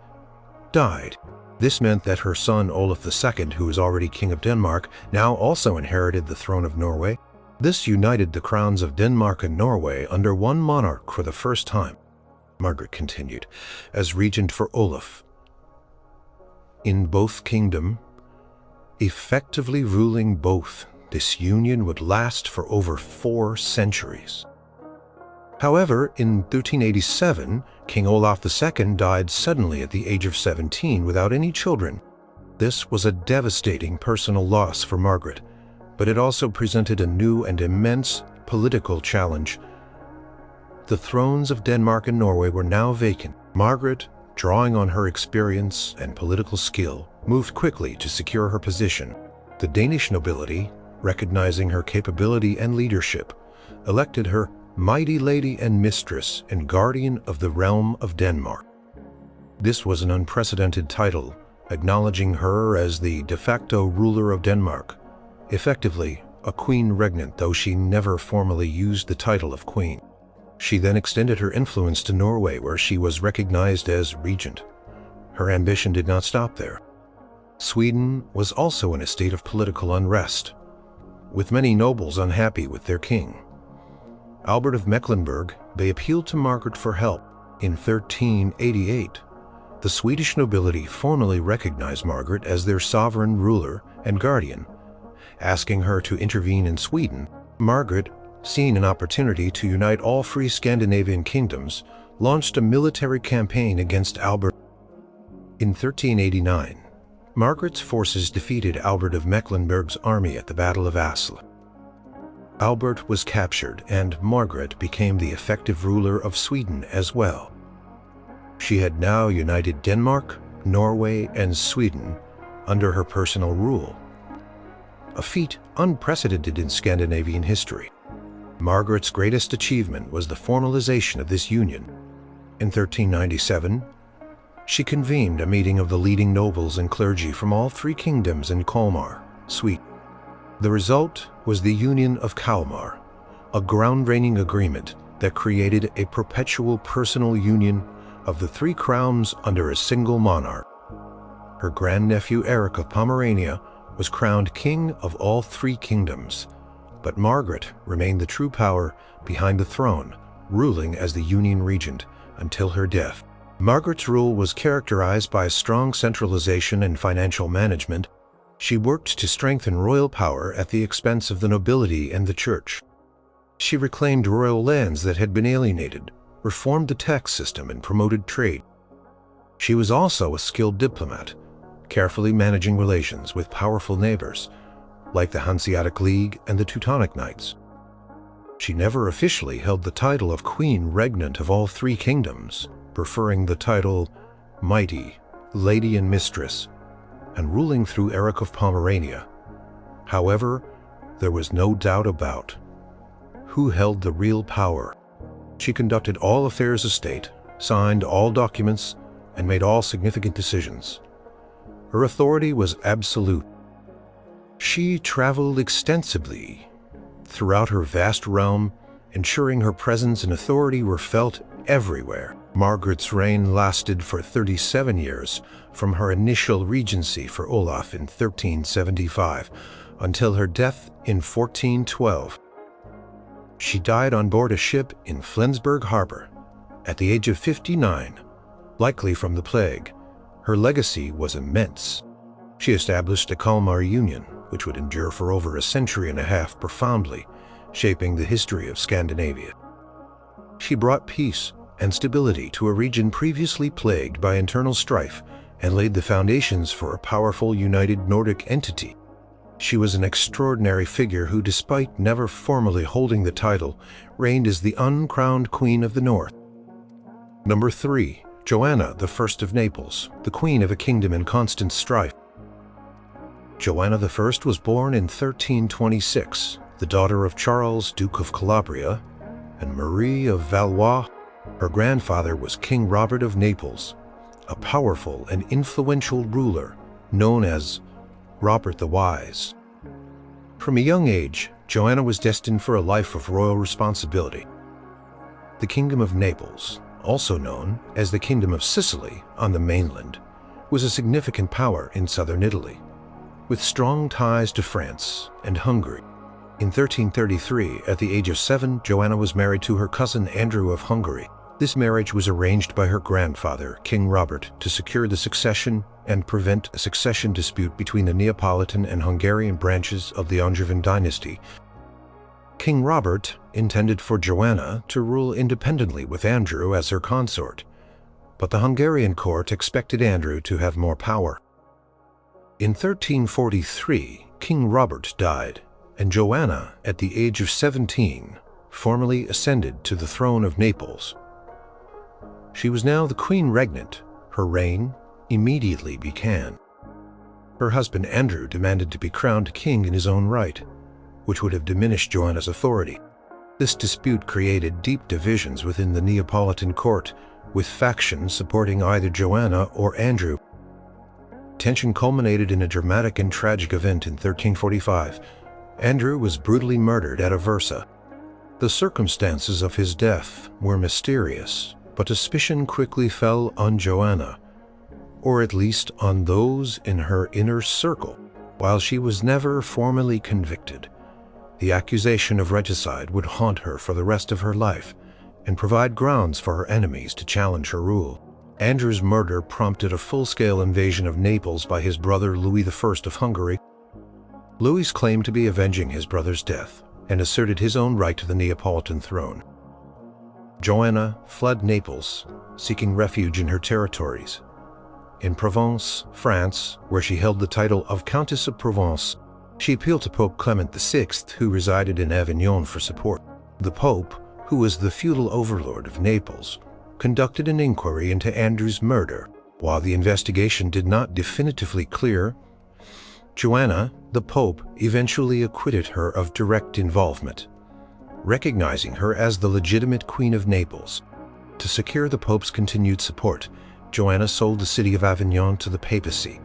died. This meant that her son Olaf II, who was already King of Denmark, now also inherited the throne of Norway. This united the crowns of Denmark and Norway under one monarch for the first time. Margaret continued as regent for Olaf in both kingdoms, effectively ruling both this union would last for over 4 centuries. However, in 1387, King Olaf II died suddenly at the age of 17 without any children. This was a devastating personal loss for Margaret, but it also presented a new and immense political challenge. The thrones of Denmark and Norway were now vacant. Margaret, drawing on her experience and political skill, moved quickly to secure her position. The Danish nobility, recognizing her capability and leadership, elected her mighty lady and mistress and guardian of the realm of Denmark. This was an unprecedented title, acknowledging her as the de facto ruler of Denmark, effectively a queen regnant, though she never formally used the title of queen. She then extended her influence to Norway, where she was recognized as regent. Her ambition did not stop there. Sweden was also in a state of political unrest, with many nobles unhappy with their king. Albert of Mecklenburg, they appealed to Margaret for help. In 1388, the Swedish nobility formally recognized Margaret as their sovereign ruler and guardian, asking her to intervene in Sweden. Margaret, seeing an opportunity to unite all free Scandinavian kingdoms, launched a military campaign against Albert. In 1389, Margaret's forces defeated Albert of Mecklenburg's army at the Battle of Asle. Albert was captured, and Margaret became the effective ruler of Sweden as well. She had now united Denmark, Norway, and Sweden under her personal rule, a feat unprecedented in Scandinavian history. Margaret's greatest achievement was the formalization of this union. In 1397, she convened a meeting of the leading nobles and clergy from all 3 kingdoms in Kalmar, Sweden. The result was the Union of Kalmar, a groundbreaking agreement that created a perpetual personal union of the 3 crowns under a single monarch. Her grandnephew Eric of Pomerania was crowned king of all 3 kingdoms, but Margaret remained the true power behind the throne, ruling as the Union regent until her death. Margaret's rule was characterized by strong centralization and financial management. She worked to strengthen royal power at the expense of the nobility and the church. She reclaimed royal lands that had been alienated, reformed the tax system, and promoted trade. She was also a skilled diplomat, carefully managing relations with powerful neighbors, like the Hanseatic League and the Teutonic Knights. She never officially held the title of Queen Regnant of all 3 kingdoms, preferring the title Mighty, Lady and Mistress, and ruling through Eric of Pomerania. However, there was no doubt about who held the real power. She conducted all affairs of state, signed all documents, and made all significant decisions. Her authority was absolute. She traveled extensively throughout her vast realm, ensuring her presence and authority were felt everywhere. Margaret's reign lasted for 37 years, from her initial regency for Olaf in 1375 until her death in 1412. She died on board a ship in Flensburg Harbor at the age of 59, likely from the plague. Her legacy was immense. She established a Kalmar Union, which would endure for over a century and a half, profoundly shaping the history of Scandinavia. She brought peace and stability to a region previously plagued by internal strife and laid the foundations for a powerful united Nordic entity. She was an extraordinary figure who, despite never formally holding the title, reigned as the uncrowned Queen of the North. Number 3. Joanna I of Naples, the queen of a kingdom in constant strife. Joanna I was born in 1326, the daughter of Charles, Duke of Calabria, and Marie of Valois. Her grandfather was King Robert of Naples, a powerful and influential ruler known as Robert the Wise. From a young age, Joanna was destined for a life of royal responsibility. The Kingdom of Naples, also known as the Kingdom of Sicily on the mainland, was a significant power in southern Italy, with strong ties to France and Hungary. In 1333, at the age of 7, Joanna was married to her cousin Andrew of Hungary. This marriage was arranged by her grandfather, King Robert, to secure the succession and prevent a succession dispute between the Neapolitan and Hungarian branches of the Angevin dynasty. King Robert intended for Joanna to rule independently with Andrew as her consort, but the Hungarian court expected Andrew to have more power. In 1343, King Robert died, and Joanna, at the age of 17, formally ascended to the throne of Naples. She was now the queen regent. Her reign immediately began. Her husband Andrew demanded to be crowned king in his own right, which would have diminished Joanna's authority. This dispute created deep divisions within the Neapolitan court, with factions supporting either Joanna or Andrew. Tension culminated in a dramatic and tragic event in 1345. Andrew was brutally murdered at Aversa. The circumstances of his death were mysterious, but suspicion quickly fell on Joanna, or at least on those in her inner circle. While she was never formally convicted, the accusation of regicide would haunt her for the rest of her life and provide grounds for her enemies to challenge her rule. Andrew's murder prompted a full-scale invasion of Naples by his brother Louis I of Hungary. Louis claimed to be avenging his brother's death and asserted his own right to the Neapolitan throne. Joanna fled Naples, seeking refuge in her territories. In Provence, France, where she held the title of Countess of Provence, she appealed to Pope Clement VI, who resided in Avignon, for support. The Pope, who was the feudal overlord of Naples, conducted an inquiry into Andrew's murder. While the investigation did not definitively clear, Joanna, the Pope, eventually acquitted her of direct involvement, recognizing her as the legitimate Queen of Naples. To secure the Pope's continued support, Joanna sold the city of Avignon to the papacy,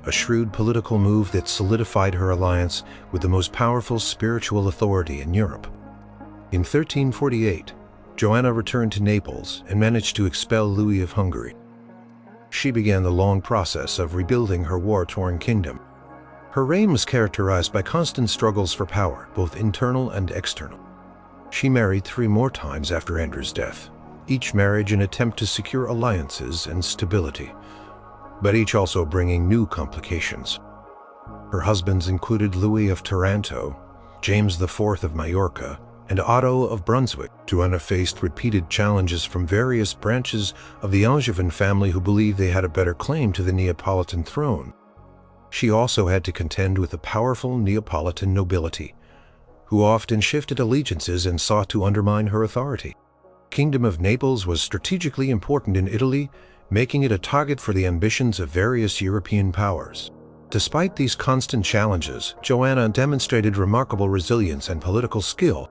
a shrewd political move that solidified her alliance with the most powerful spiritual authority in Europe. In 1348, Joanna returned to Naples and managed to expel Louis of Hungary. She began the long process of rebuilding her war-torn kingdom. Her reign was characterized by constant struggles for power, both internal and external. She married 3 more times after Andrew's death, each marriage an attempt to secure alliances and stability, but each also bringing new complications. Her husbands included Louis of Taranto, James IV of Majorca, and Otto of Brunswick. Joanna faced repeated challenges from various branches of the Angevin family who believed they had a better claim to the Neapolitan throne. She also had to contend with the powerful Neapolitan nobility, who often shifted allegiances and sought to undermine her authority. The Kingdom of Naples was strategically important in Italy, making it a target for the ambitions of various European powers. Despite these constant challenges, Joanna demonstrated remarkable resilience and political skill.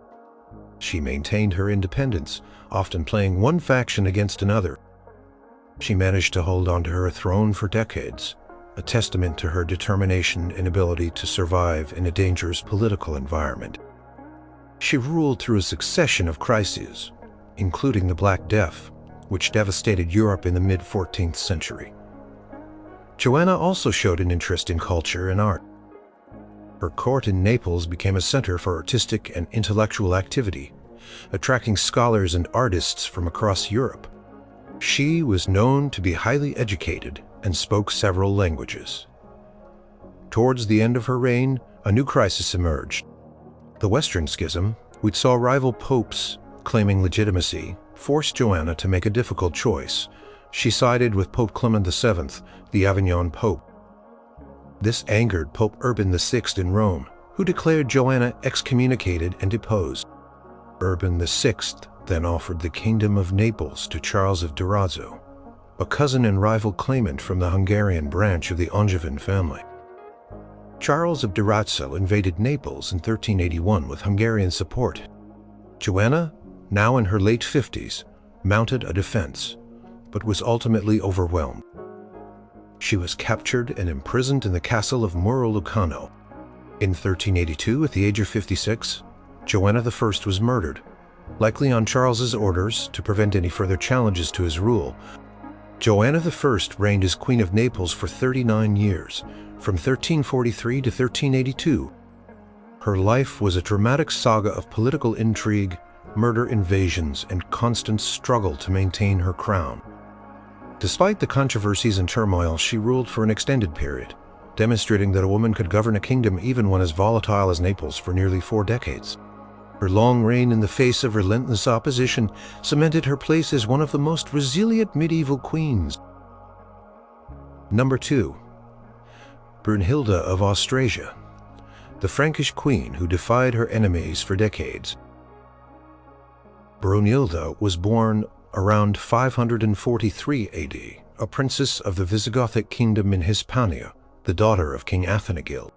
She maintained her independence, often playing one faction against another. She managed to hold on to her throne for decades, a testament to her determination and ability to survive in a dangerous political environment. She ruled through a succession of crises, including the Black Death, which devastated Europe in the mid-14th century. Joanna also showed an interest in culture and art. Her court in Naples became a center for artistic and intellectual activity, attracting scholars and artists from across Europe. She was known to be highly educated and spoke several languages. Towards the end of her reign, a new crisis emerged. The Western Schism, which saw rival popes claiming legitimacy, forced Joanna to make a difficult choice. She sided with Pope Clement VII, the Avignon Pope. This angered Pope Urban VI in Rome, who declared Joanna excommunicated and deposed. Urban VI then offered the Kingdom of Naples to Charles of Durazzo, a cousin and rival claimant from the Hungarian branch of the Angevin family. Charles of Durazzo invaded Naples in 1381 with Hungarian support. Joanna, now in her late 50s, mounted a defense, but was ultimately overwhelmed. She was captured and imprisoned in the castle of Muro Lucano. In 1382, at the age of 56, Joanna I was murdered, likely on Charles's orders to prevent any further challenges to his rule. Joanna I reigned as Queen of Naples for 39 years, from 1343 to 1382. Her life was a dramatic saga of political intrigue, murder, invasions, and constant struggle to maintain her crown. Despite the controversies and turmoil, she ruled for an extended period, demonstrating that a woman could govern a kingdom even one as volatile as Naples for nearly 4 decades. Her long reign in the face of relentless opposition cemented her place as one of the most resilient medieval queens. Number 2. Brunhilda of Austrasia, the Frankish queen who defied her enemies for decades. Brunhilda was born around 543 AD, a princess of the Visigothic kingdom in Hispania, the daughter of King Athanagil.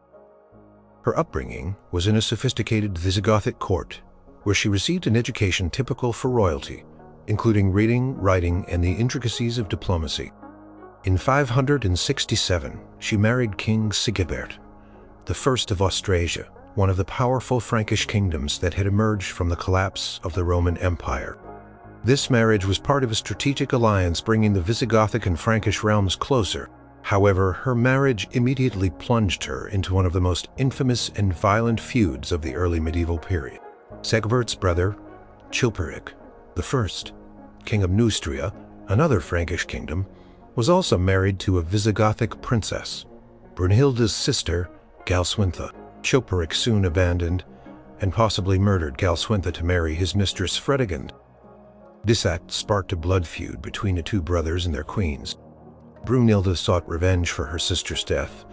Her upbringing was in a sophisticated Visigothic court, where she received an education typical for royalty, including reading, writing, and the intricacies of diplomacy. In 567, she married King Sigebert, the first of Austrasia, one of the powerful Frankish kingdoms that had emerged from the collapse of the Roman Empire. This marriage was part of a strategic alliance bringing the Visigothic and Frankish realms closer. However, her marriage immediately plunged her into one of the most infamous and violent feuds of the early medieval period. Sigebert's brother, Chilperic I, king of Neustria, another Frankish kingdom, was also married to a Visigothic princess, Brunhilda's sister, Galswintha. Chilperic soon abandoned and possibly murdered Galswintha to marry his mistress Fredegund. This act sparked a blood feud between the two brothers and their queens. Brunhilda sought revenge for her sister's death,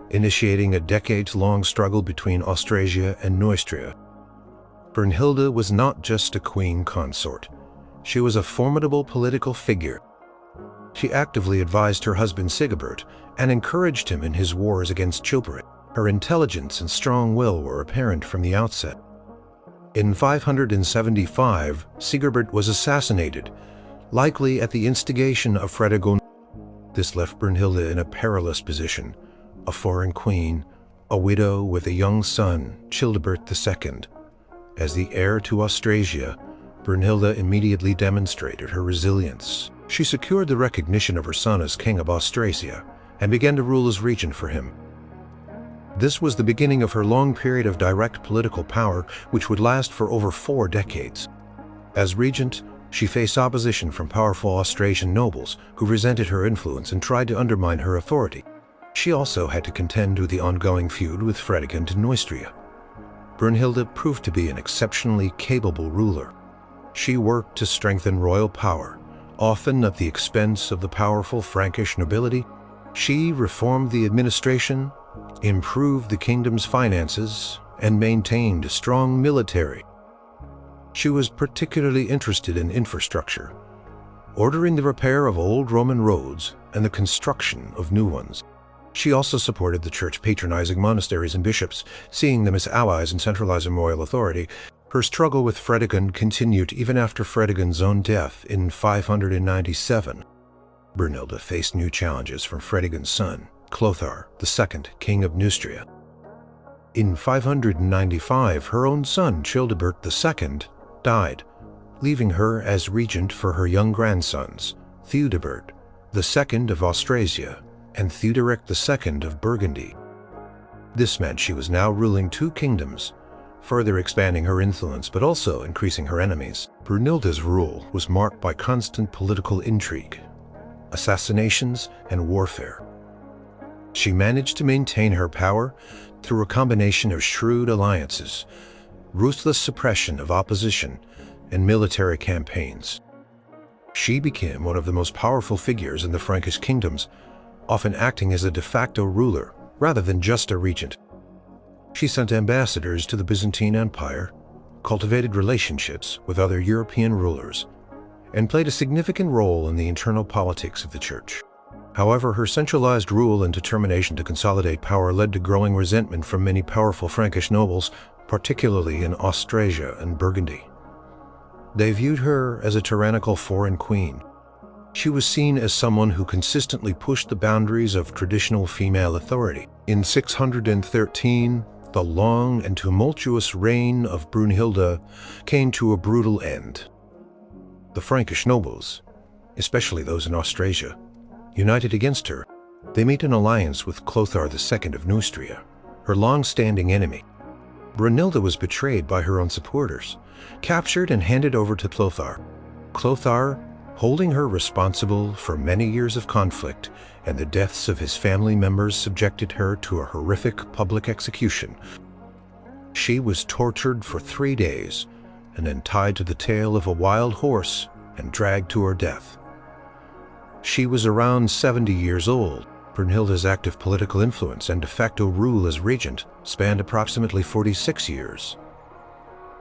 initiating a decades-long struggle between Austrasia and Neustria. Brunhilda was not just a queen consort. She was a formidable political figure. She actively advised her husband Sigebert and encouraged him in his wars against Chilperic. Her intelligence and strong will were apparent from the outset. In 575, Sigebert was assassinated, likely at the instigation of Fredegund. This left Brunhilda in a perilous position, a foreign queen, a widow with a young son, Childebert II. As the heir to Austrasia, Brunhilda immediately demonstrated her resilience. She secured the recognition of her son as King of Austrasia and began to rule as regent for him. This was the beginning of her long period of direct political power, which would last for over 4 decades. As regent, she faced opposition from powerful Austrasian nobles who resented her influence and tried to undermine her authority. She also had to contend with the ongoing feud with Fredegund in Neustria. Brunhilda proved to be an exceptionally capable ruler. She worked to strengthen royal power, often at the expense of the powerful Frankish nobility. She reformed the administration, improved the kingdom's finances, and maintained a strong military. She was particularly interested in infrastructure, ordering the repair of old Roman roads and the construction of new ones. She also supported the church, patronizing monasteries and bishops, seeing them as allies in centralizing royal authority. Her struggle with Fredegund continued even after Fredegund's own death in 597. Brunhilda faced new challenges from Fredegund's son, Clothar II, king of Neustria. In 595, her own son, Childebert II, died, leaving her as regent for her young grandsons, Theodebert II of Austrasia and Theodoric II of Burgundy. This meant she was now ruling 2 kingdoms, further expanding her influence but also increasing her enemies. Brunhilda's rule was marked by constant political intrigue, assassinations, and warfare. She managed to maintain her power through a combination of shrewd alliances, ruthless suppression of opposition, and military campaigns. She became one of the most powerful figures in the Frankish kingdoms, often acting as a de facto ruler rather than just a regent. She sent ambassadors to the Byzantine Empire, cultivated relationships with other European rulers, and played a significant role in the internal politics of the church. However, her centralized rule and determination to consolidate power led to growing resentment from many powerful Frankish nobles, particularly in Austrasia and Burgundy. They viewed her as a tyrannical foreign queen. She was seen as someone who consistently pushed the boundaries of traditional female authority. In 613, the long and tumultuous reign of Brunhilda came to a brutal end. The Frankish nobles, especially those in Austrasia, united against her. They made an alliance with Clothar II of Neustria, her long-standing enemy. Brunhilda was betrayed by her own supporters, captured and handed over to Clothar. Clothar, holding her responsible for many years of conflict and the deaths of his family members, subjected her to a horrific public execution. She was tortured for 3 days and then tied to the tail of a wild horse and dragged to her death. She was around 70 years old. Brunhilda's active political influence and de facto rule as regent spanned approximately 46 years,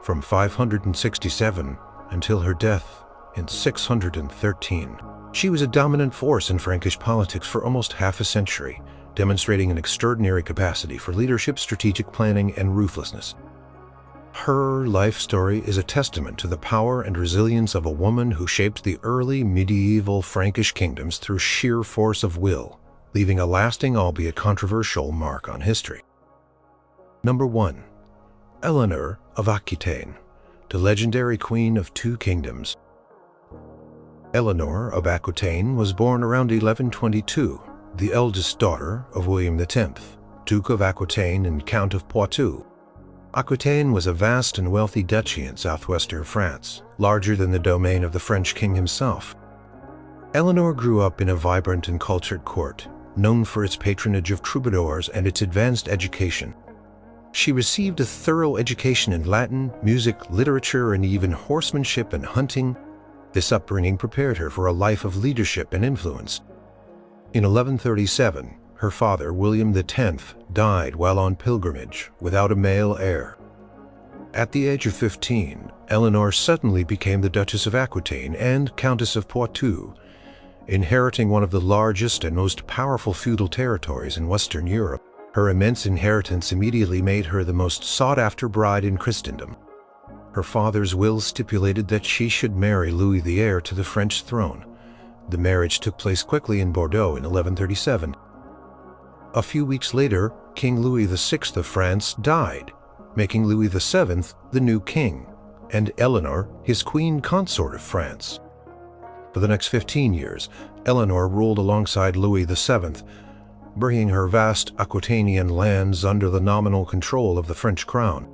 from 567 until her death in 613. She was a dominant force in Frankish politics for almost half a century, demonstrating an extraordinary capacity for leadership, strategic planning, and ruthlessness. Her life story is a testament to the power and resilience of a woman who shaped the early medieval Frankish kingdoms through sheer force of will, leaving a lasting, albeit controversial, mark on history. Number 1. Eleanor of Aquitaine, the legendary Queen of Two Kingdoms. Eleanor of Aquitaine was born around 1122, the eldest daughter of William X, Duke of Aquitaine and Count of Poitou. Aquitaine was a vast and wealthy duchy in southwestern France, larger than the domain of the French king himself. Eleanor grew up in a vibrant and cultured court, known for its patronage of troubadours and its advanced education. She received a thorough education in Latin, music, literature, and even horsemanship and hunting. This upbringing prepared her for a life of leadership and influence. In 1137, her father, William X, died while on pilgrimage without a male heir. At the age of 15, Eleanor suddenly became the Duchess of Aquitaine and Countess of Poitou, inheriting one of the largest and most powerful feudal territories in Western Europe. Her immense inheritance immediately made her the most sought-after bride in Christendom. Her father's will stipulated that she should marry Louis the heir to the French throne. The marriage took place quickly in Bordeaux in 1137. A few weeks later, King Louis VI of France died, making Louis VII the new king, and Eleanor his queen consort of France. For the next 15 years, Eleanor ruled alongside Louis VII, bringing her vast Aquitanian lands under the nominal control of the French crown.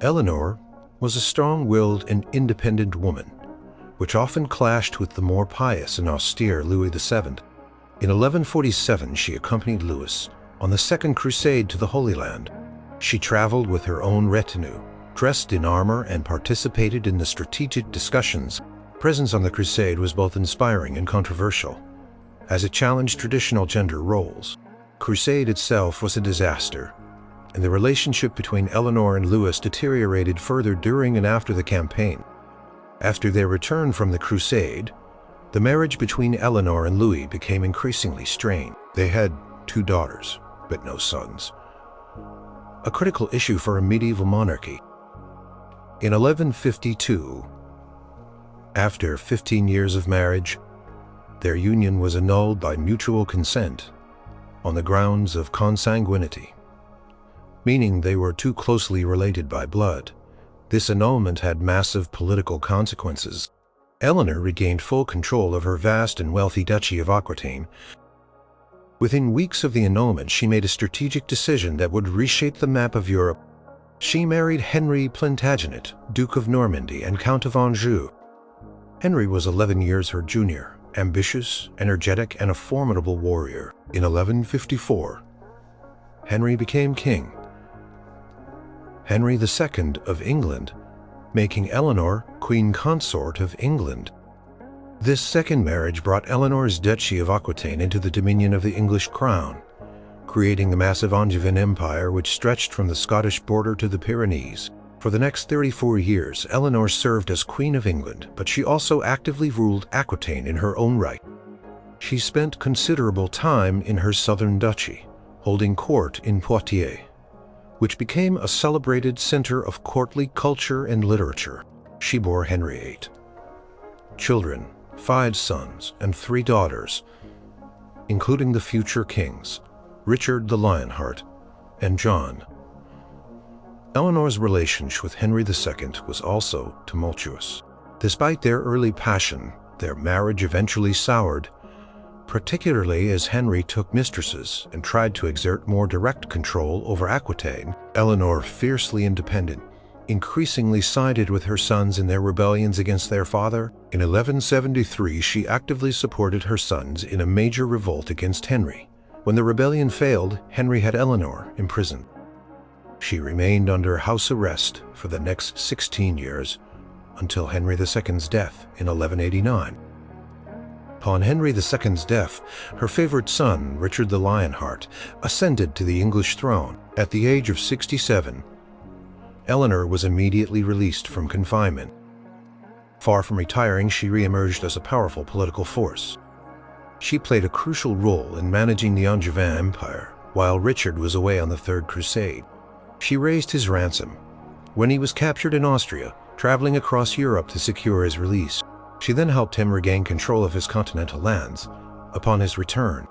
Eleanor was a strong-willed and independent woman, which often clashed with the more pious and austere Louis VII. In 1147, she accompanied Louis on the Second Crusade to the Holy Land. She traveled with her own retinue, dressed in armor, and participated in the strategic discussions. Presence on the crusade was both inspiring and controversial, as it challenged traditional gender roles. Crusade itself was a disaster, and the relationship between Eleanor and Louis deteriorated further during and after the campaign. After their return from the crusade, the marriage between Eleanor and Louis became increasingly strained. They had 2 daughters, but no sons, a critical issue for a medieval monarchy. In 1152, after 15 years of marriage, their union was annulled by mutual consent on the grounds of consanguinity, meaning they were too closely related by blood. This annulment had massive political consequences. Eleanor regained full control of her vast and wealthy Duchy of Aquitaine. Within weeks of the annulment, she made a strategic decision that would reshape the map of Europe. She married Henry Plantagenet, Duke of Normandy and Count of Anjou. Henry was 11 years her junior, ambitious, energetic, and a formidable warrior. In 1154, Henry became king. Henry II of England, making Eleanor Queen Consort of England. This second marriage brought Eleanor's Duchy of Aquitaine into the dominion of the English crown, creating the massive Angevin Empire which stretched from the Scottish border to the Pyrenees. For the next 34 years, Eleanor served as Queen of England, but she also actively ruled Aquitaine in her own right. She spent considerable time in her southern duchy, holding court in Poitiers, which became a celebrated center of courtly culture and literature. She bore Henry 8 children, 5 sons and 3 daughters, including the future kings, Richard the Lionheart and John. Eleanor's relationship with Henry II was also tumultuous. Despite their early passion, their marriage eventually soured particularly as Henry took mistresses and tried to exert more direct control over Aquitaine. Eleanor, fiercely independent, increasingly sided with her sons in their rebellions against their father. In 1173, she actively supported her sons in a major revolt against Henry. When the rebellion failed, Henry had Eleanor imprisoned. She remained under house arrest for the next 16 years, until Henry II's death in 1189. Upon Henry II's death, her favorite son, Richard the Lionheart, ascended to the English throne. At the age of 67, Eleanor was immediately released from confinement. Far from retiring, she re-emerged as a powerful political force. She played a crucial role in managing the Angevin Empire, while Richard was away on the Third Crusade. She raised his ransom when he was captured in Austria, traveling across Europe to secure his release. She then helped him regain control of his continental lands upon his return.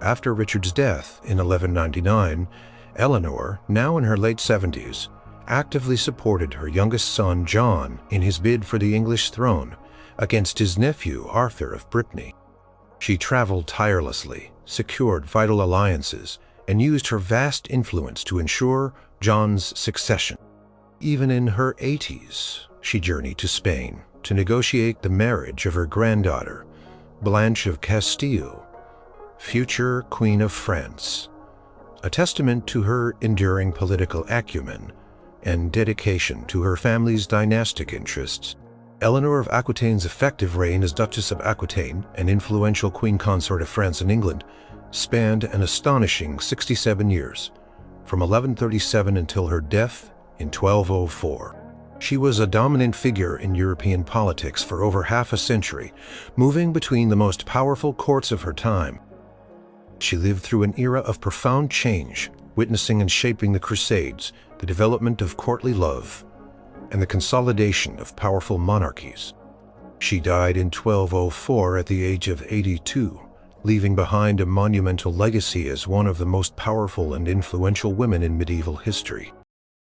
After Richard's death in 1199, Eleanor, now in her late 70s, actively supported her youngest son John in his bid for the English throne against his nephew Arthur of Brittany. She traveled tirelessly, secured vital alliances, and used her vast influence to ensure John's succession. Even in her 80s, she journeyed to Spain to negotiate the marriage of her granddaughter, Blanche of Castile, future Queen of France, a testament to her enduring political acumen and dedication to her family's dynastic interests. Eleanor of Aquitaine's effective reign as Duchess of Aquitaine, an influential queen consort of France and England, spanned an astonishing 67 years, from 1137 until her death in 1204. She was a dominant figure in European politics for over half a century, moving between the most powerful courts of her time. She lived through an era of profound change, witnessing and shaping the Crusades, the development of courtly love, and the consolidation of powerful monarchies. She died in 1204 at the age of 82, leaving behind a monumental legacy as one of the most powerful and influential women in medieval history.